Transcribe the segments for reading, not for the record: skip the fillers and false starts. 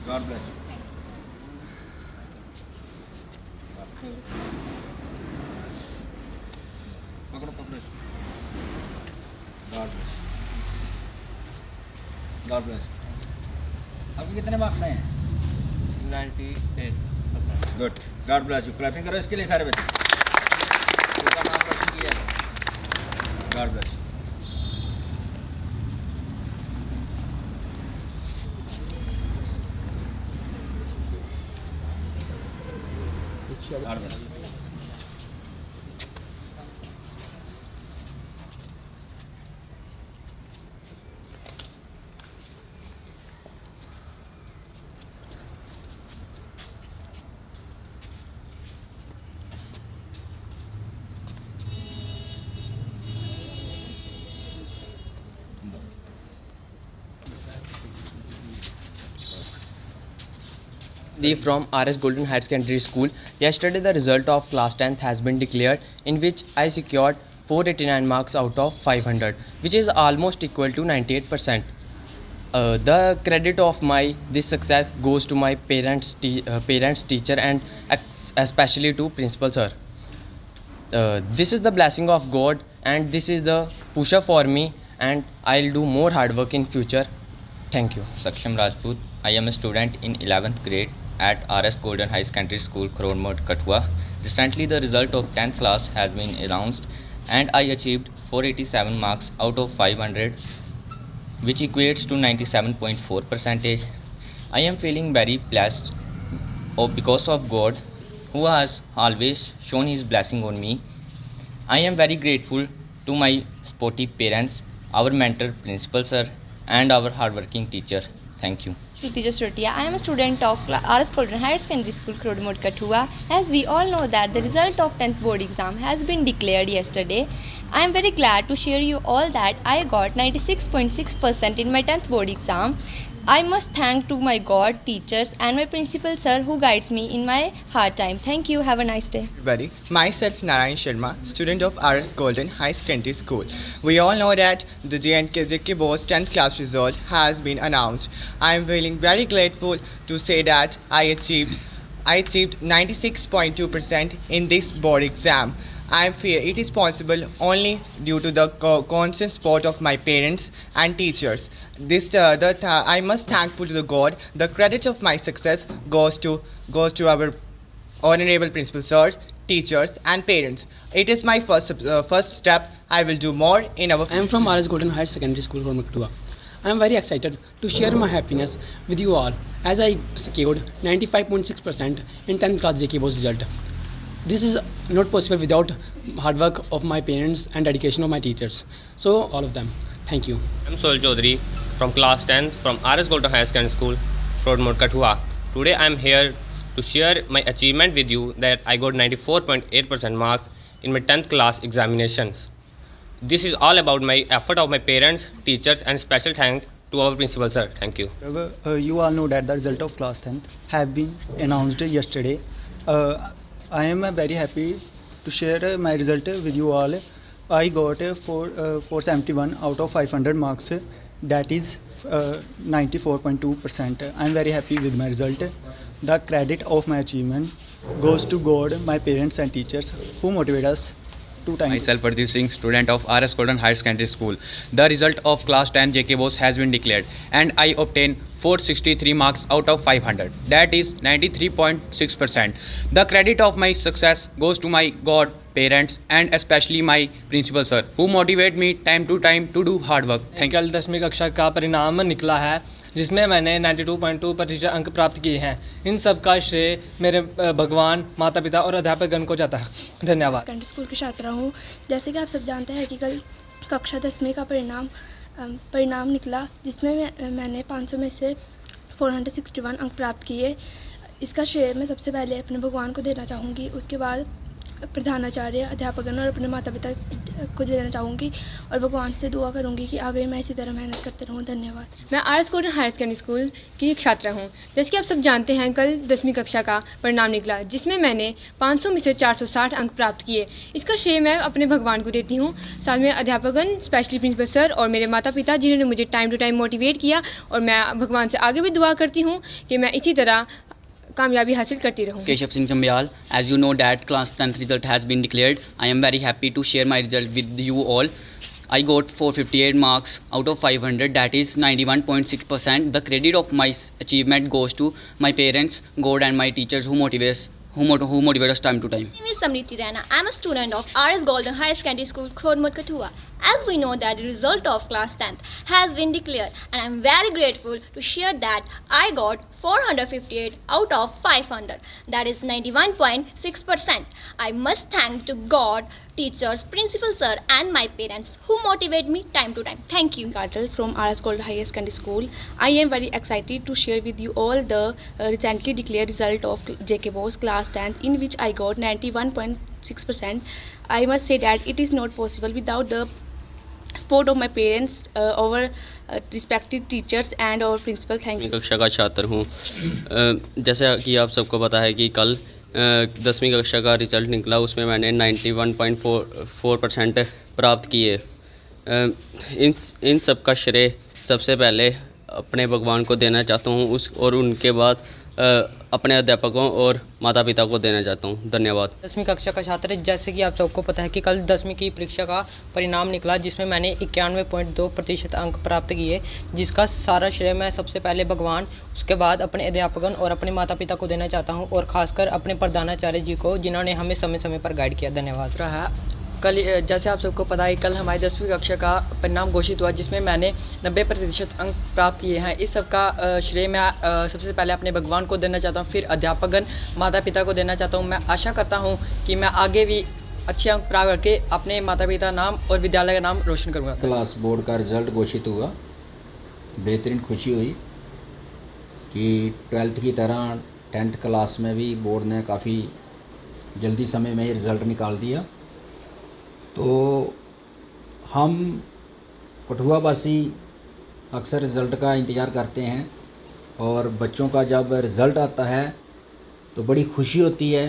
God bless you. पकड़ो पकड़ो इसको. God bless you. God bless you. आपके कितने मार्क्स हैं? 98%. Good. God bless you. Clapping करो इसके लिए सारे बच्चे. इसका नाम रोशन किया है. God bless you. God bless you. From RS Golden Higher Secondary School. Yesterday the result of class 10th has been declared, in which I secured 489 marks out of 500, which is almost equal to 98%. The credit of this success goes to my parents, teacher, and especially to principal sir. This is the blessing of God, and this is the pusher for me, and I'll do more hard work in future. Thank you. Saksham Rajput. I am a student in 11th grade at RS Golden High Secondary School, Khorod, Kathua. Recently, the result of 10th class has been announced, and I achieved 487 marks out of 500, which equates to 97.4%. I am feeling very blessed because of God, who has always shown His blessing on me. I am very grateful to my supportive parents, our mentor, principal sir, and our hardworking teacher. Thank you. Shruti Jasrotia. I am a student of RS Golden Higher Secondary School, Khorod, Kathua. As we all know that the result of 10th board exam has been declared yesterday, I am very glad to share you all that I got 96.6% in my 10th board exam. I must thank to my God, teachers, and my principal sir who guides me in my hard time. Thank you. Have a nice day. Everybody, myself Narayan Sharma, student of RS Golden High Secondary School. We all know that the JK Board's 10th class result has been announced. I am feeling very grateful to say that I achieved 96.2% in this board exam. I fear it is possible only due to the constant support of my parents and teachers. I must thankful to the God. The credit of my success goes to our honorable principal sir, teachers, and parents. It is my first step. I will do more in our. I am from RS Golden Higher Secondary School, Khorod. I am very excited to share my happiness with you all, as I secured 95.6% in 10th class JK Board's result. This is not possible without hard work of my parents and dedication of my teachers. So all of them. Thank you. I am Soul Chaudhary from class 10th from RS Golden High Secondary School, Khorod, Kathua. Today I am here to share my achievement with you that I got 94.8% marks in my 10th class examinations. This is all about my effort of my parents, teachers, and special thanks to our principal sir. Thank you. You all know that the result of class 10th have been announced yesterday. I am very happy to share my result with you all. I got 471 out of 500 marks. That is 94.2%. I am very happy with my result. The credit of my achievement goes to God, my parents and teachers who motivate us 2 times. Myself, Pradeep Singh, student of RS Golden Higher Secondary School. The result of class 10 JK Boss has been declared, and I obtained 463 marks out of 500. That is 93.6%. The credit of my success goes to my God, parents, and especially my principal sir, who motivate me time to time to do hard work. Thank you. कल 10वीं कक्षा का परिणाम निकला है, जिसमें मैंने 92.2% अंक प्राप्त किए हैं। इन सब का श्रेय मेरे भगवान, माता पिता और अध्यापकगण को जाता है। धन्यवाद। सेकेंडरी स्कूल की छात्रा हूँ। जैसे कि आप सब जानते हैं कि कल कक्षा 10वीं का परिणाम निकला, जिसमें मैंने 500 में से 461 अंक प्राप्त किए। इसका श्रेय मैं सबसे पहले अपने भगवान को देना चाहूँगी। उसके बाद प्रधानाचार्य अध्यापकगण और अपने माता पिता को देना चाहूँगी और भगवान से दुआ करूँगी कि आगे मैं इसी तरह मेहनत करते रहूँ। धन्यवाद। मैं RS Golden Higher Secondary School की एक छात्रा हूँ। जैसे कि आप सब जानते हैं, कल 10वीं कक्षा का परिणाम निकला, जिसमें मैंने 500 में से 460 अंक प्राप्त किए। इसका श्रेय मैं अपने भगवान को देती हूँ, साथ में अध्यापकगण, स्पेशली प्रिंसिपल सर और मेरे माता पिता, जिन्होंने मुझे टाइम टू टाइम मोटिवेट किया। और मैं भगवान से आगे भी दुआ करती हूँ कि मैं इसी तरह कामयाबी हासिल करती रहूँ। Keshav Singh Chambial, as you know that class 10th result has been declared. I am very happy to share my result with you all. I got 458 marks out of 500, that is 91.6%. The credit of my achievement goes to my parents, God and my teachers who motivate us time to time. My name is Samriti Raina. I am a student of RS Golden Higher Secondary School, Krodmod, Kathua. As we know that the result of class 10th has been declared, and I am very grateful to share that I got 458 out of 500, that is 91.6%. I must thank to God, teachers, principal sir and my parents who motivate me time to time. Thank you. Cartel from RS Gold Higher Secondary School. I am very excited to share with you all the recently declared result of JK Bose class 10th, in which I got 91.6%. I must say that it is not possible without the support of my parents, our respected teachers and our principal. Thank you. कक्षा का छात्र हूँ। जैसा कि आप सबको पता है कि कल 10वीं कक्षा का रिज़ल्ट निकला, उसमें मैंने 91.4% प्राप्त किए। इन सब का श्रेय सबसे पहले अपने भगवान को देना चाहता हूँ, और उनके बाद अपने अध्यापकों और माता पिता को देना चाहता हूँ। धन्यवाद। 10वीं कक्षा का छात्र, जैसे कि आप सबको पता है कि कल 10वीं की परीक्षा का परिणाम निकला, जिसमें मैंने 91.2% अंक प्राप्त किए, जिसका सारा श्रेय मैं सबसे पहले भगवान, उसके बाद अपने अध्यापकों और अपने माता पिता को देना चाहता हूँ, और ख़ासकर अपने प्रधानाचार्य जी को, जिन्होंने हमें समय समय पर गाइड किया। धन्यवाद। रहा कल, जैसे आप सबको पता है, कल हमारी 10वीं कक्षा का परिणाम घोषित हुआ, जिसमें मैंने 90% अंक प्राप्त किए हैं। इस सब का श्रेय मैं सबसे पहले अपने भगवान को देना चाहता हूं, फिर अध्यापकगण, माता पिता को देना चाहता हूं। मैं आशा करता हूं कि मैं आगे भी अच्छे अंक प्राप्त करके अपने माता पिता नाम और विद्यालय का नाम रोशन करूँगा। क्लास बोर्ड का रिज़ल्ट घोषित हुआ, बेहतरीन खुशी हुई कि 12th की तरह 10th क्लास में भी बोर्ड ने काफ़ी जल्दी समय में ही रिज़ल्ट निकाल दिया। तो हम कठुआवासी अक्सर रिज़ल्ट का इंतज़ार करते हैं, और बच्चों का जब रिज़ल्ट आता है तो बड़ी खुशी होती है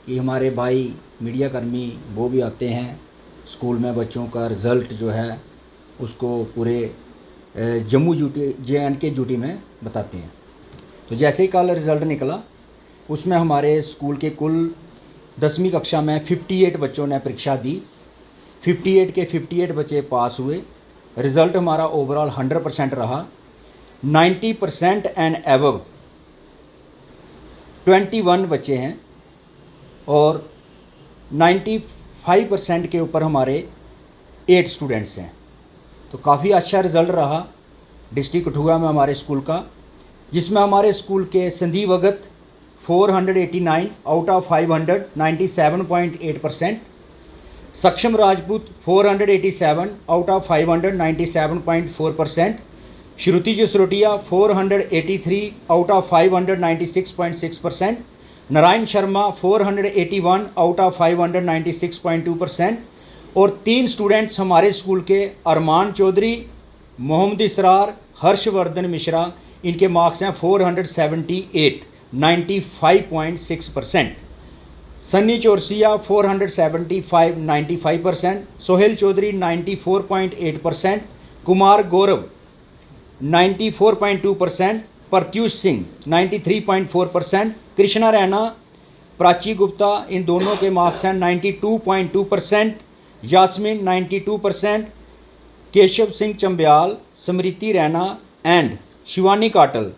कि हमारे भाई मीडिया कर्मी वो भी आते हैं स्कूल में बच्चों का रिज़ल्ट जो है उसको पूरे जम्मू JNK यूटी में बताते हैं। तो जैसे ही कल रिज़ल्ट निकला, उसमें हमारे स्कूल के कुल 10वीं कक्षा में 58 बच्चों ने परीक्षा दी। 58 के 58 बच्चे पास हुए। रिज़ल्ट हमारा ओवरऑल 100% रहा। 90% एंड एबव 21 बच्चे हैं, और 95% के ऊपर हमारे 8 स्टूडेंट्स हैं। तो काफ़ी अच्छा रिज़ल्ट रहा डिस्ट्रिक्ट कठुआ में हमारे स्कूल का, जिसमें हमारे स्कूल के संदीप भगत 489 आउट ऑफ 500, 97.8%। सक्षम Rajput 487 out of 500, 97.4%। Shruti Jasrotia 483 out of 500, 96.6%। Narayan Sharma 481 out of 500, 96.2%। और 3 स्टूडेंट्स हमारे स्कूल के अरमान चौधरी, मोहम्मद इसरार, हर्षवर्धन मिश्रा, इनके मार्क्स हैं 478, 95.6%। सन्नी चौरसिया 475, 95%। सोहेल चौधरी 94.8%। कुमार गौरव 94.2%। प्रत्युष सिंह 93.4%। कृष्णा रैना, प्राची गुप्ता, इन दोनों के मार्क्स हैं 92.2%। यास्मीन 92%। केशव सिंह चंबियाल, स्मृति रैना एंड शिवानी काटल,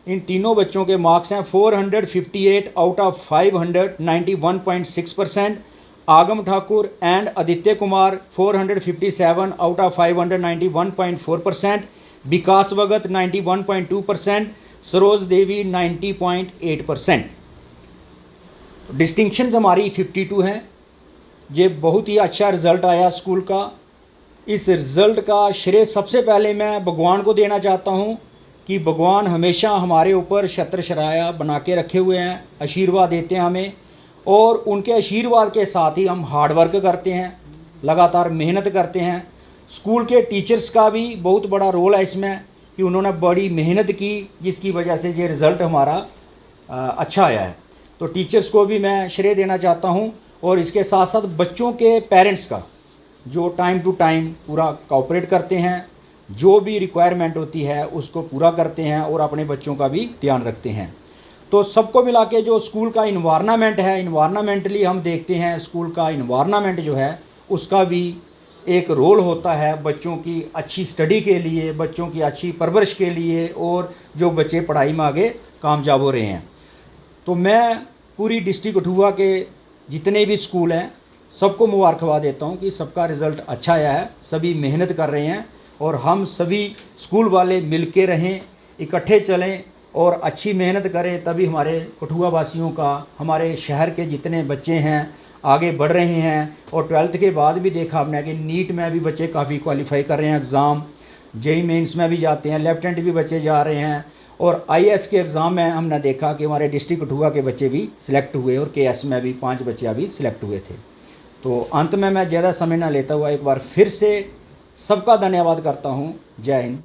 इन तीनों बच्चों के मार्क्स हैं 458 आउट ऑफ 500, 91.6%। आगम Thakur and Aditya Kumar 457 out of 500, 91.4%। Vikas Bhagat 91.2%। Saroj Devi 90.8%। Distinctions हमारी 52 हैं। ये बहुत ही अच्छा रिज़ल्ट आया स्कूल का। इस रिज़ल्ट का श्रेय सबसे पहले मैं भगवान को देना चाहता हूँ कि भगवान हमेशा हमारे ऊपर छत्र छाया बना के रखे हुए हैं, आशीर्वाद देते हैं हमें, और उनके आशीर्वाद के साथ ही हम हार्ड वर्क करते हैं, लगातार मेहनत करते हैं। स्कूल के टीचर्स का भी बहुत बड़ा रोल है इसमें कि उन्होंने बड़ी मेहनत की, जिसकी वजह से ये रिज़ल्ट हमारा अच्छा आया है। तो टीचर्स को भी मैं श्रेय देना चाहता हूँ और इसके साथ साथ बच्चों के पेरेंट्स का, जो टाइम टू टाइम पूरा कोऑपरेट करते हैं, जो भी रिक्वायरमेंट होती है उसको पूरा करते हैं और अपने बच्चों का भी ध्यान रखते हैं। तो सबको मिला के जो स्कूल का इन्वायरमेंट है, इन्वायरमेंटली हम देखते हैं स्कूल का इन्वायरमेंट जो है उसका भी एक रोल होता है बच्चों की अच्छी स्टडी के लिए, बच्चों की अच्छी परवरिश के लिए, और जो बच्चे पढ़ाई में आगे कामयाब हो रहे हैं। तो मैं पूरी डिस्ट्रिक्ट कठुआ के जितने भी स्कूल हैं सबको मुबारकबाद देता हूं कि सबका रिज़ल्ट अच्छा आया है, सभी मेहनत कर रहे हैं और हम सभी स्कूल वाले मिल के रहें, इकट्ठे चलें और अच्छी मेहनत करें, तभी हमारे कठुआ वासियों का, हमारे शहर के जितने बच्चे हैं आगे बढ़ रहे हैं। और 12th के बाद भी देखा हमने कि नीट में भी बच्चे काफ़ी क्वालिफाई कर रहे हैं एग्ज़ाम, जेई मेंस में भी जाते हैं, लेफ्टिनेंट भी बच्चे जा रहे हैं, और IAS के एग्ज़ाम में हमने देखा कि हमारे डिस्ट्रिक्ट कठुआ के बच्चे भी सिलेक्ट हुए और KS में भी 5 बच्चे अभी सिलेक्ट हुए थे। तो अंत में मैं ज़्यादा समय ना लेता हुआ एक बार फिर से सबका धन्यवाद करता हूँ। जय हिंद।